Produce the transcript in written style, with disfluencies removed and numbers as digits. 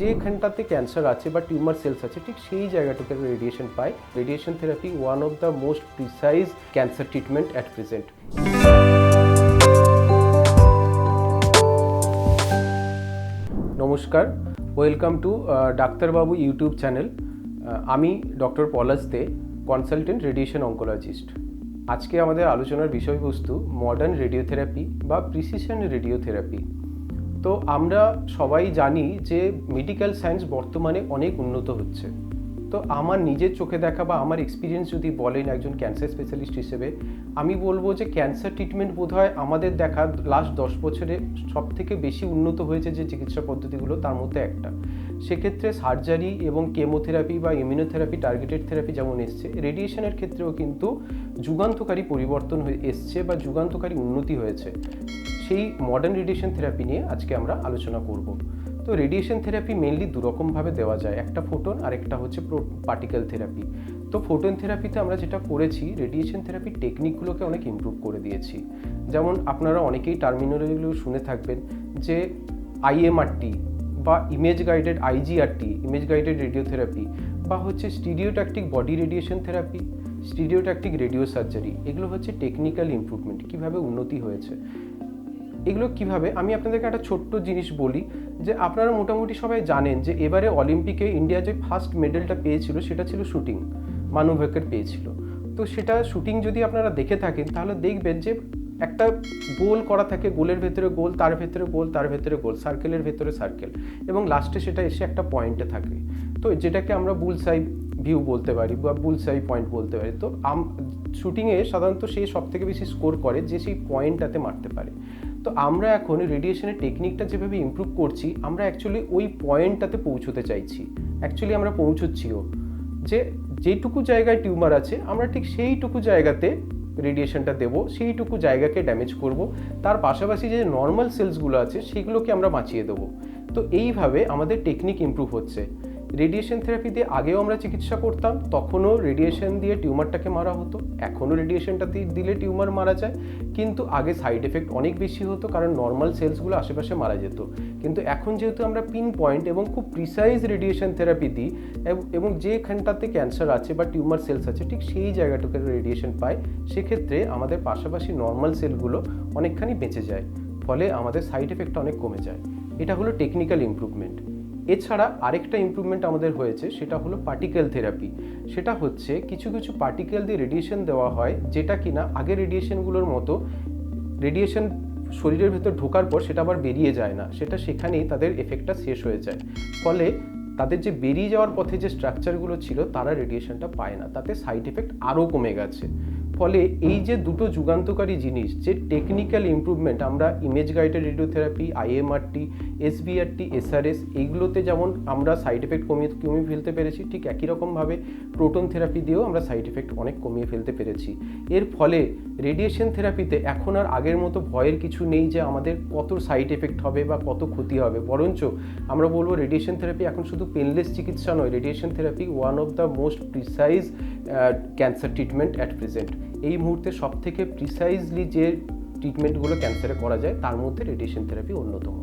যেখানটাতে ক্যান্সার আছে বা টিউমার সেলস আছে ঠিক সেই জায়গাটাতে রেডিয়েশন পায়। Radiation therapy one of the most precise cancer treatment at present. নমস্কার, ওয়েলকাম টু ডাক্তারবাবু ইউটিউব চ্যানেল। আমি ডক্টর পলাশ দে, কনসালটেন্ট রেডিয়েশন অঙ্কোলজিস্ট। আজকে আমাদের আলোচনার বিষয়বস্তু মডার্ন রেডিওথেরাপি বা প্রিসিশন রেডিওথেরাপি। তো আমরা সবাই জানি যে মেডিকেল সায়েন্স বর্তমানে অনেক উন্নত হচ্ছে। তো আমার নিজের চোখে দেখা বা আমার এক্সপিরিয়েন্স যদি বলেন একজন ক্যান্সার স্পেশালিস্ট হিসেবে, আমি বলবো যে ক্যান্সার ট্রিটমেন্ট বোধহয় আমাদের দেখা লাস্ট 10 বছরে সবথেকে বেশি উন্নত হয়েছে যে চিকিৎসা পদ্ধতিগুলো, তার মধ্যে একটা। সেক্ষেত্রে সার্জারি এবং কেমোথেরাপি বা ইমিউনোথেরাপি, টার্গেটেড থেরাপি যেমন এসছে, রেডিয়েশনের ক্ষেত্রেও কিন্তু যুগান্তকারী পরিবর্তন এসছে বা যুগান্তকারী উন্নতি হয়েছে। সেই মডার্ন রেডিয়েশন থেরাপি নিয়ে আজকে আমরা আলোচনা করব। তো রেডিয়েশন থেরাপি মেনলি দুরকমভাবে দেওয়া যায়, একটা ফোটন আর একটা হচ্ছে পার্টিকেল থেরাপি। তো ফোটন থেরাপিতে আমরা যেটা করেছি, রেডিয়েশন থেরাপির টেকনিকগুলোকে অনেক ইমপ্রুভ করে দিয়েছি। যেমন আপনারা অনেকেই টার্মিনোলজিগুলো শুনে থাকবেন যে আইএমআরটি বা image guided IGRT, image guided radiotherapy, বা হচ্ছে stereotactic body radiation therapy, stereotactic radio surgery. এগুলো হচ্ছে টেকনিক্যাল ইমপ্রুভমেন্ট, কীভাবে উন্নতি হয়েছে। এগুলো কিভাবে, আমি আপনাদেরকে একটা ছোট্ট জিনিস বলি যে আপনারা মোটামুটি সবাই জানেন যে এবারে অলিম্পিকে ইন্ডিয়া যে ফার্স্ট মেডেলটা পেয়েছিল সেটা ছিল শুটিং, মানু ভাকের পেয়েছিল। তো সেটা শুটিং যদি আপনারা দেখে থাকেন তাহলে দেখবেন যে একটা গোল করা থাকে, গোলের ভেতরে গোল, তার ভেতরে গোল, তার ভেতরে গোল, সার্কেলের ভেতরে সার্কেল, এবং লাস্টে সেটা এসে একটা পয়েন্টে থাকে। তো যেটাকে আমরা বুলসাই ভিউ বলতে পারি বা বুলসাই পয়েন্ট বলতে পারি। তো শুটিংয়ে সাধারণত সে সব থেকে বেশি স্কোর করে যে সেই পয়েন্টটাতে মারতে পারে। তো আমরা এখন রেডিয়েশনের টেকনিকটা যেভাবে ইমপ্রুভ করছি, আমরা অ্যাকচুয়ালি ওই পয়েন্টটাতে পৌঁছতে চাইছি। অ্যাকচুয়ালি আমরা পৌঁছচ্ছিও যে যেটুকু জায়গায় টিউমার আছে আমরা ঠিক সেইটুকু জায়গাতে রেডিয়েশনটা দেবো, সেইটুকু জায়গাকে ড্যামেজ করব। তার পাশাপাশি যে নর্মাল সেলসগুলো আছে সেগুলোকে আমরা বাঁচিয়ে দেবো। তো এইভাবে আমাদের টেকনিক ইমপ্রুভ হচ্ছে। রেডিয়েশন থেরাপি দিয়ে আগেও আমরা চিকিৎসা করতাম, তখনও রেডিয়েশন দিয়ে টিউমারটাকে মারা হতো। এখনও রেডিয়েশনটা দিলে টিউমার মারা যায়, কিন্তু আগে সাইড এফেক্ট অনেক বেশি হতো কারণ নর্মাল সেলসগুলো আশেপাশে মারা যেত। কিন্তু এখন যেহেতু আমরা পিন পয়েন্ট এবং খুব প্রিসাইজ রেডিয়েশন থেরাপি দিই এবং যেখানটাতে ক্যান্সার আছে বা টিউমার সেলস আছে ঠিক সেই জায়গাটুকু রেডিয়েশন পায়, সেক্ষেত্রে আমাদের পাশাপাশি নর্মাল সেলগুলো অনেকখানি বেঁচে যায়, ফলে আমাদের সাইড এফেক্টটা অনেক কমে যায়। এটা হলো টেকনিক্যাল ইমপ্রুভমেন্ট। এছাড়া আরেকটা ইমপ্রুভমেন্ট আমাদের হয়েছে, সেটা হলো পার্টিকেল থেরাপি। সেটা হচ্ছে কিছু কিছু পার্টিকেল দিয়ে রেডিয়েশন দেওয়া হয়, যেটা কিনা আগের রেডিয়েশনগুলোর মতো রেডিয়েশন শরীরের ভেতর ঢোকার পর সেটা আবার বেরিয়ে যায় না, সেটা সেখানেই তাদের এফেক্টটা শেষ হয়ে যায়। ফলে তাদের যে বেরিয়ে যাওয়ার পথে যে স্ট্রাকচারগুলো ছিল তারা রেডিয়েশনটা পায় না, তাতে সাইড এফেক্ট আরও কমে গেছে। ফলে এই যে দুটো যুগান্তকারী জিনিস, যে টেকনিক্যাল ইমপ্রুভমেন্ট, আমরা ইমেজ গাইডেড রেডিওথেরাপি, আইএমআরটি, এসবিআরটি, এসআরএস, এইগুলোতে যেমন আমরা সাইড এফেক্ট কমিয়ে ফেলতে পেরেছি, ঠিক একই রকমভাবে প্রোটন থেরাপি দিয়েও আমরা সাইড এফেক্ট অনেক কমিয়ে ফেলতে পেরেছি। এর ফলে রেডিয়েশন থেরাপিতে এখন আর আগের মতো ভয়ের কিছু নেই যে আমাদের কত সাইড এফেক্ট হবে বা কত ক্ষতি হবে। বরঞ্চ আমরা বলবো রেডিয়েশন থেরাপি এখন শুধু পেনলেস চিকিৎসা নয়, radiation therapy one of the most precise cancer treatment at present. এই মুহূর্তে সবথেকে প্রিসাইজলি যে ট্রিটমেন্টগুলো ক্যান্সারে করা যায় তার মধ্যে রেডিয়েশন থেরাপি অন্যতম।